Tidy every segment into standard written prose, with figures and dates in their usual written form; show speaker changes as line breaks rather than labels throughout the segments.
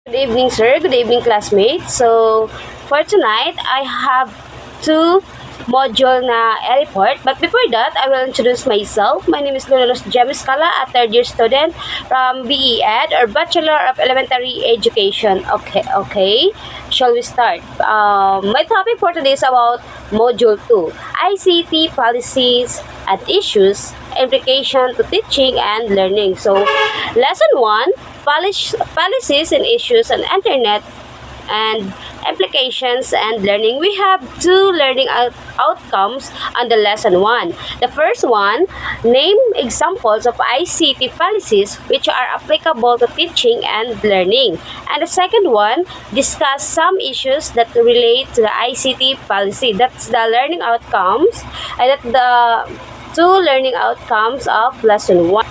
Good evening, sir. Good evening, classmates. So, for tonight, I have two module na report. But before that, I will introduce myself. My name is Lunalos Jemiskala, a third-year student from BE Ed, or Bachelor of Elementary Education. Okay. Shall we start? My topic for today is about Module 2, ICT policies and issues, implication to teaching and learning. So, Lesson 1, policies and issues on internet and applications and learning. We have two learning outcomes on the lesson 1. The first one, name examples of ICT policies which are applicable to teaching and learning. And the second one, discuss some issues that relate to the ICT policy. That's the learning outcomes, and that's the two learning outcomes of lesson 1.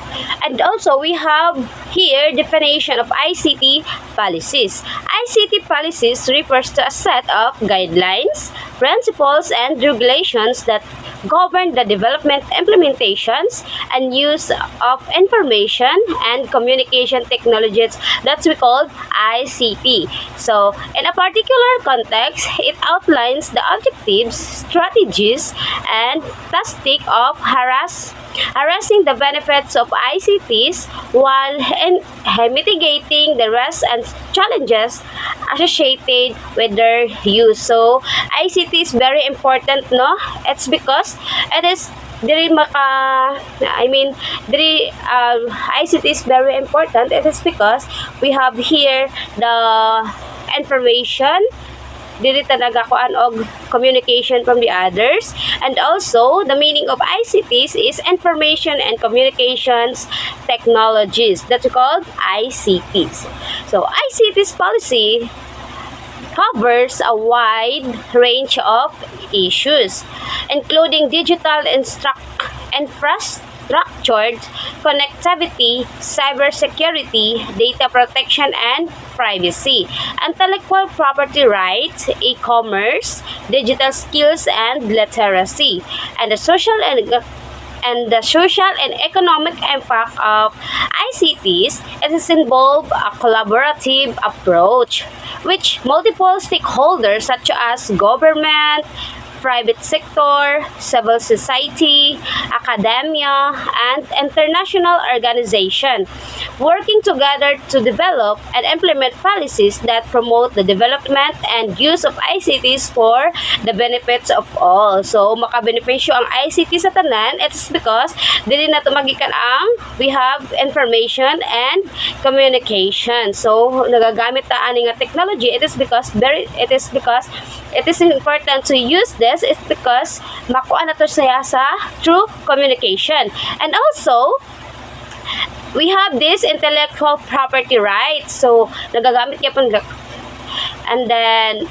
And also, we have here definition of ICT policies. ICT policies refers to a set of guidelines, principles, and regulations that govern the development, implementations, and use of information and communication technologies that we call ICT. So, in a particular context, it outlines the objectives, strategies, and tactics of harassing the benefits of ICTs while mitigating the risks and challenges associated with their use. So, ICT is very important, no? It's because it is ICT is very important. It is because we have here the information dili talaga kuan og communication from the others. And also, the meaning of ICTs is information and communications technologies, that's called ICTs. So ICTs policy covers a wide range of issues, including digital infrastructure, connectivity, cybersecurity, data protection and privacy, intellectual property rights, e-commerce, digital skills and literacy, and the social and economic impact of ICTs. It is involved a collaborative approach which multiple stakeholders such as government, private sector, civil society, academia, and international organization working together to develop and implement policies that promote the development and use of ICTs for the benefits of all. So, makabenepisyo ang ICT sa tanan. It's because dili na tumagikan ang we have information and communication. So, nagagamit ta ani nga technology. It is because it is important to use this. It's because makuha na to siya sa through communication. And also, we have this intellectual property rights. So, nagagamit niya pang and then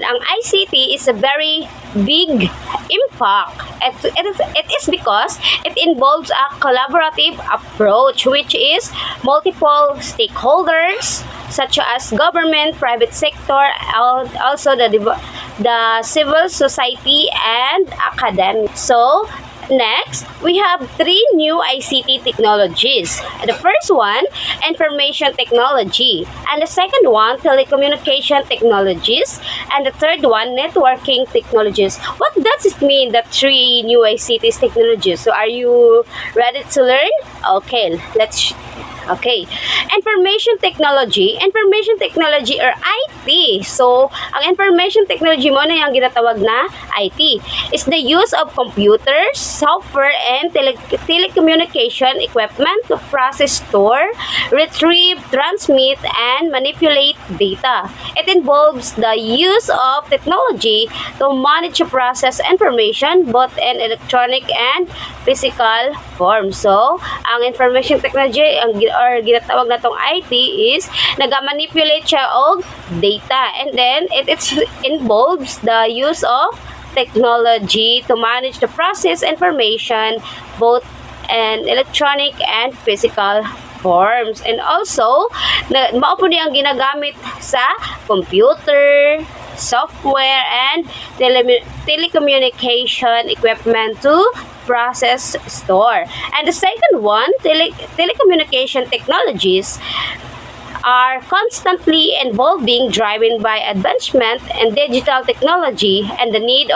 ang ICT is a very big impact. It is because it involves a collaborative approach which is multiple stakeholders such as government, private sector, also the civil society and academic. So, next, we have three new ICT technologies. The first one, information technology. And the second one, telecommunication technologies. And the third one, networking technologies. What does it mean, that three new ICT technologies? So, are you ready to learn? Okay. Information technology or IT. So, ang information technology mo na yung ginatawag na IT is the use of computers, software, and telecommunication equipment to process, store, retrieve, transmit, and manipulate data. It involves the use of technology to manage and process information both in electronic and physical form. So, ang information technology or ginatawag na tong IT is nagamanipulate siya og data, and then it involves the use of technology to manage the process information both in electronic and physical forms. And also, mao po ang ginagamit sa computer, software, and telecommunication equipment to process store. And the second one, telecommunication technologies are constantly evolving, driven by advancement in digital technology and the need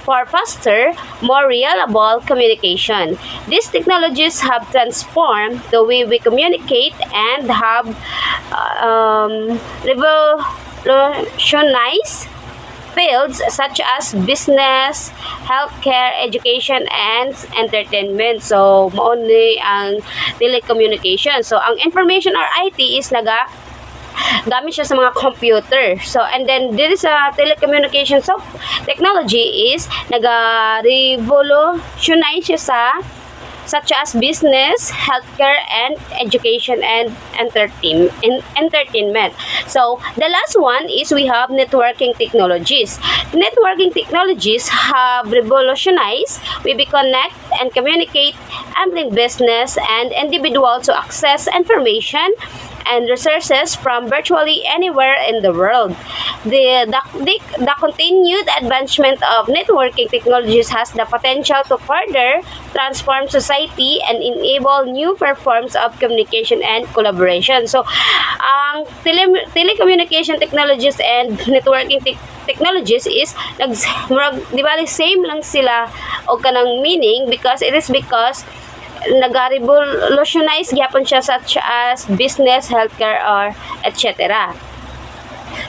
for faster, more reliable communication. These technologies have transformed the way we communicate and have revolutionized fields such as business, healthcare, education, and entertainment. So, mao ni ang telecommunication. So, ang information or IT is gamit siya sa mga computer. So, and then there is a telecommunication technology is revolutionize siya such as business, healthcare, and education and entertainment. So, the last one is we have networking technologies. Networking technologies have revolutionized we connect and communicate, enabling business and individuals to access information and resources from virtually anywhere in the world. The continued advancement of networking technologies has the potential to further transform society and enable new forms of communication and collaboration. So, ang telecommunication technologies and networking technologies is di ba same lang sila o kanang meaning because nag-revolutionize gyapon siya such as business, healthcare, or etc.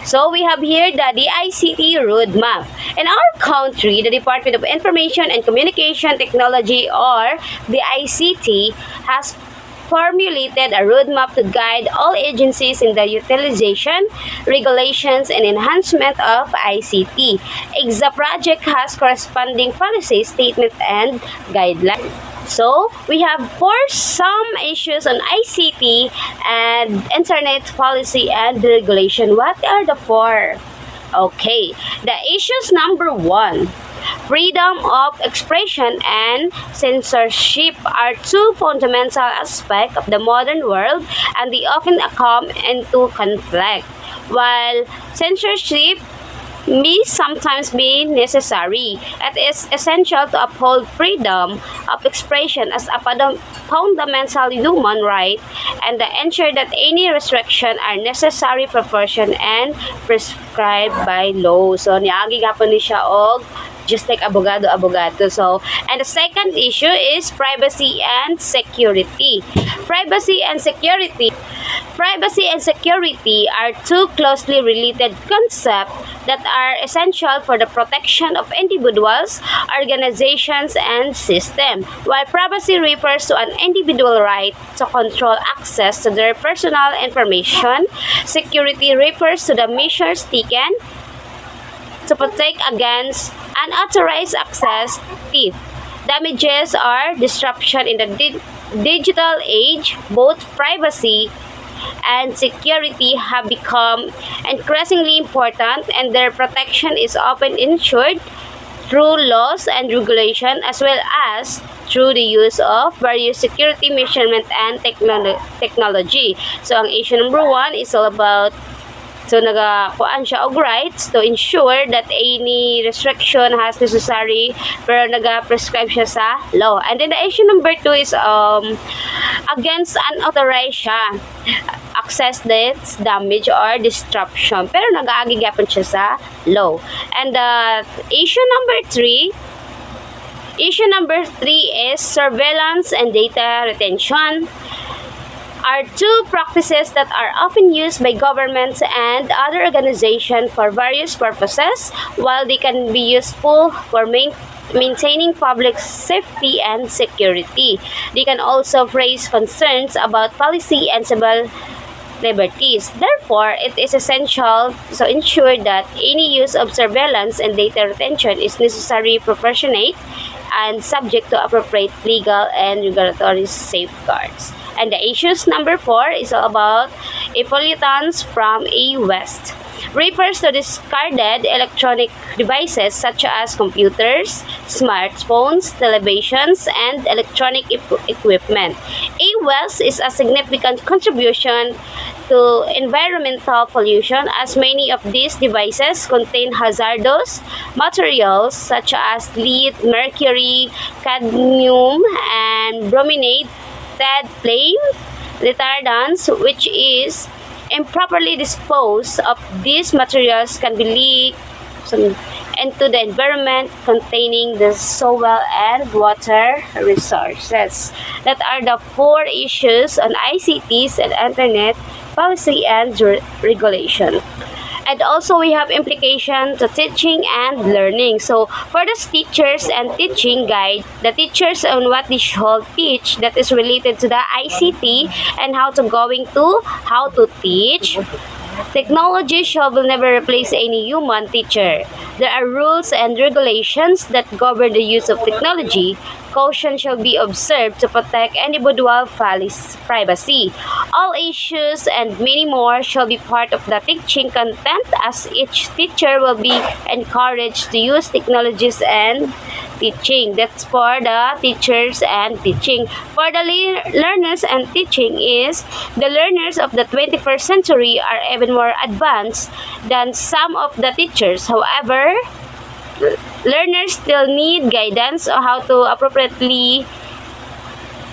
So we have here the ICT roadmap. In our country, the Department of Information and Communication Technology, or the ICT, has formulated a roadmap to guide all agencies in the utilization, regulations, and enhancement of ICT. EXA project has corresponding policy statement and guidelines. So, we have some issues on ICT and internet policy and regulation. What are the four? Okay, the issues number 1. Freedom of expression and censorship are two fundamental aspects of the modern world, and they often come into conflict. While censorship may sometimes be necessary, it is essential to uphold freedom of expression as a fundamental human right and to ensure that any restriction are necessary, proportion, and prescribed by law. So, niagi gapon ni siya og just like abogado. So, and the second issue is privacy and security. Privacy and security are two closely related concepts that are essential for the protection of individuals, organizations, and systems. While privacy refers to an individual right to control access to their personal information, security refers to the measures taken to protect against unauthorized access, theft, damages, or disruption in the digital age. Both privacy and security have become increasingly important, and their protection is often ensured through laws and regulation as well as through the use of various security measurement and technology. So, ang issue number 1 is all about nagakuan siya og rights to ensure that any restriction has necessary pero naga-prescribe siya sa law. And then the issue number 2 is against unauthorized siya access, deaths, damage, or disruption pero nag-aagi gyapon siya sa law. And the issue number 3 is surveillance and data retention are two practices that are often used by governments and other organizations for various purposes. While they can be useful for maintaining public safety and security, they can also raise concerns about policy and civil liberties. Therefore, it is essential to ensure that any use of surveillance and data retention is necessary, proportionate, and subject to appropriate legal and regulatory safeguards. And the issues number 4 is all about effluents from a waste. Refers to discarded electronic devices such as computers, smartphones, televisions, and electronic equipment. E-waste is a significant contribution to environmental pollution as many of these devices contain hazardous materials such as lead, mercury, cadmium and brominated flame retardants, which is improperly disposed of these materials can be leaked into the environment containing the soil and water resources. That are the four issues on ICTs and Internet policy and regulation. And also we have implication to teaching and learning. So for the teachers and teaching guide, the teachers on what they should teach that is related to the ICT and how to teach. Technology will never replace any human teacher. There are rules and regulations that govern the use of technology. Caution shall be observed to protect individual privacy. All issues and many more shall be part of the teaching content, as each teacher will be encouraged to use technologies and teaching. That's for the teachers and teaching. For the learners and teaching is the learners of the 21st century are even more advanced than some of the teachers. However, learners still need guidance on how to appropriately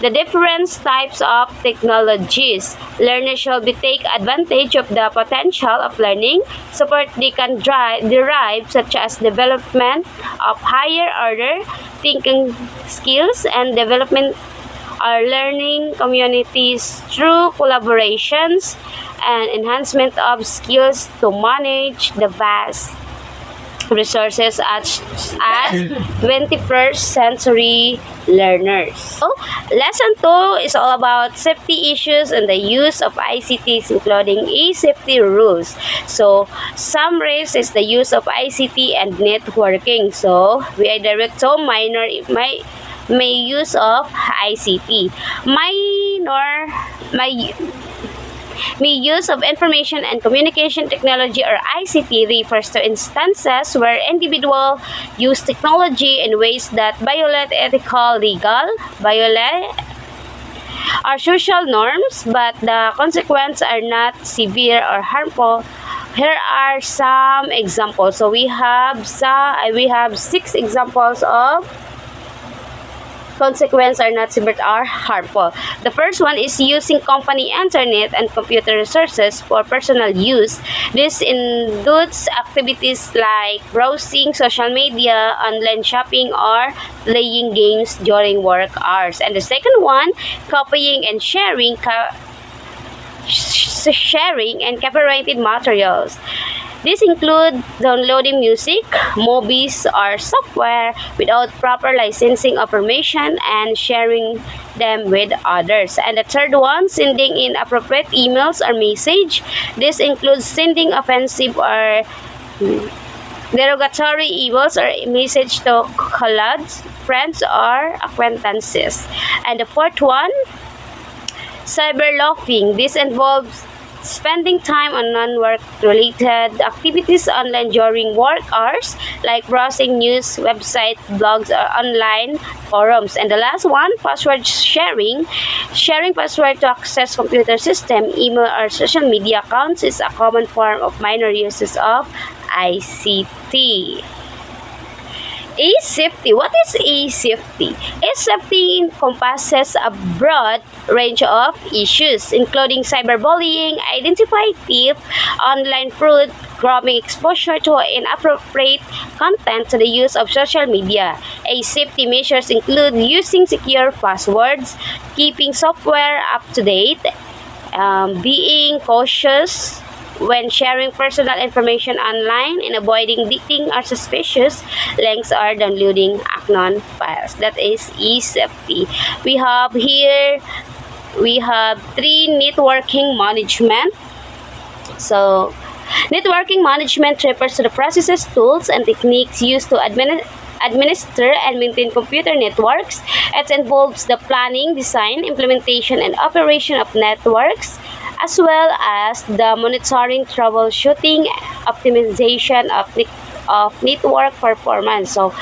the different types of technologies. Learners shall be take advantage of the potential of learning support they can derive, such as development of higher order thinking skills and development our learning communities through collaborations and enhancement of skills to manage the vast resources as 21st century learners. So, lesson 2 is all about safety issues and the use of ICTs, including safety rules. So, some risk is the use of ICT and networking. So, we are direct to minor may use of ICT. My use of information and communication technology or ICT refers to instances where individuals use technology in ways that violate ethical, legal, or social norms, but the consequences are not severe or harmful. Here are some examples. So we have 6 examples of consequences are not severe or harmful. The first one is using company internet and computer resources for personal use. This includes activities like browsing social media, online shopping, or playing games during work hours. And the second one, copying and sharing and copyrighted materials. This includes downloading music, movies, or software without proper licensing information and sharing them with others. And the third one, sending inappropriate emails or message. This includes sending offensive or derogatory emails or message to colleagues, friends, or acquaintances. And the fourth one, cyberloafing. This involves spending time on non-work related activities online during work hours, like browsing news websites, blogs, or online forums. And the last one, password sharing. Sharing password to access computer system, email, or social media accounts is a common form of minor uses of ICT. E-safety. What is e-safety? E-safety encompasses a broad range of issues, including cyberbullying, identity theft, online fraud, growing exposure to inappropriate content, to the use of social media. E-safety measures include using secure passwords, keeping software up to date, being cautious when sharing personal information online, and avoiding clicking or suspicious links or downloading unknown files. That is e-safety. We have 3 networking management. So, networking management refers to the processes, tools, and techniques used to administer and maintain computer networks. It involves the planning, design, implementation, and operation of networks, as well as the monitoring, troubleshooting, optimization of network performance. So,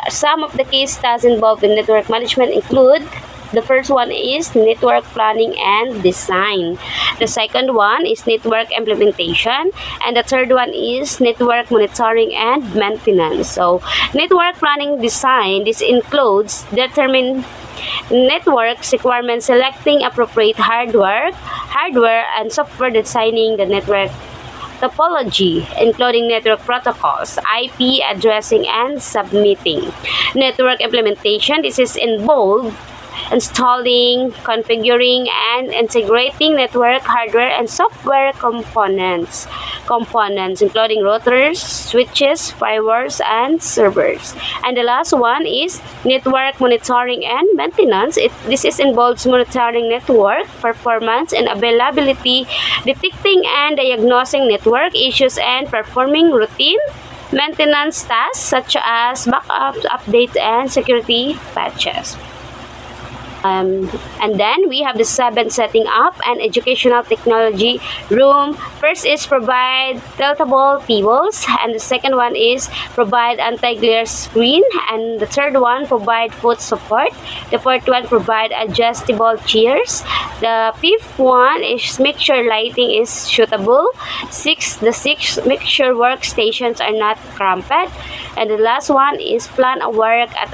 some of the case studies involved in network management include The first one is network planning and design. The second one is network implementation. And the third one is network monitoring and maintenance. So, network planning design, this includes determine networks requirements, selecting appropriate hardware and software, designing the network topology, including network protocols, IP addressing, and submitting. Network implementation, this is involved installing, configuring, and integrating network hardware and software components including routers, switches, firewalls, and servers. And the last one is network monitoring and maintenance. This involves monitoring network performance and availability, detecting and diagnosing network issues, and performing routine maintenance tasks such as backups, updates, and security patches. And then we have the 7 setting up an educational technology room. First is provide tiltable tables, and the second one is provide anti-glare screen, and the third one provide foot support. The fourth one provide adjustable chairs. The fifth one is make sure lighting is suitable. The sixth, make sure workstations are not cramped. And the last one is plan a work at